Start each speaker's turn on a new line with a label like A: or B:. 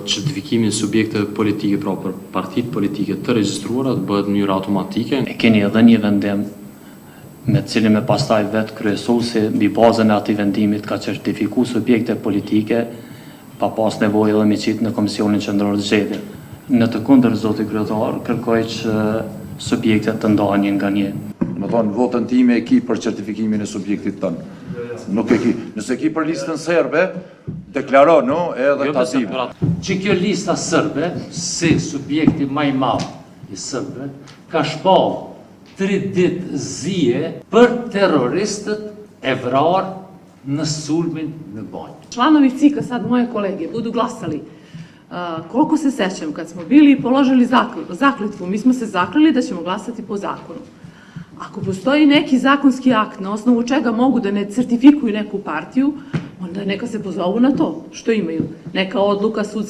A: certifikimin e subjekteve politike, pra për partitë politike të regjistruara, të bëhet në mënyrë automatike.
B: E keni edhe një vendim me cilin me pastaj vetë kryesuesi mbi bazën e atij vendimit ka certifikuar subjekte politike pa pas nevojë edhe me qitë në Komisionin Qendror të Zgjedhjeve. Në të kundër, zoti kryetar, kërkoj që subjektet të ndahen nga një.
C: Më thonë, votën time e ki për certifikimin e subjektit tënë. Nuk e ki. Nëse ki për listën serbe, deklaro, no, edhe ta dim.
D: Që kjo lista sërbe, si subjekti më i madh i sërbëve, ka shpall 3 ditë zije për terroristët e vrarë në sulmin në Banj.
E: Članovi CIK-a, sad moje kolege, budu glasali. Koliko se sećam, kad smo bili i položili zakletvu, mi smo se zakleli da ćemo glasati po zakonu. Ako postoji neki zakonski akt na osnovu čega mogu da ne certifikuju neku partiju, onda neka se pozovu na to što imaju. Neka odluka sudska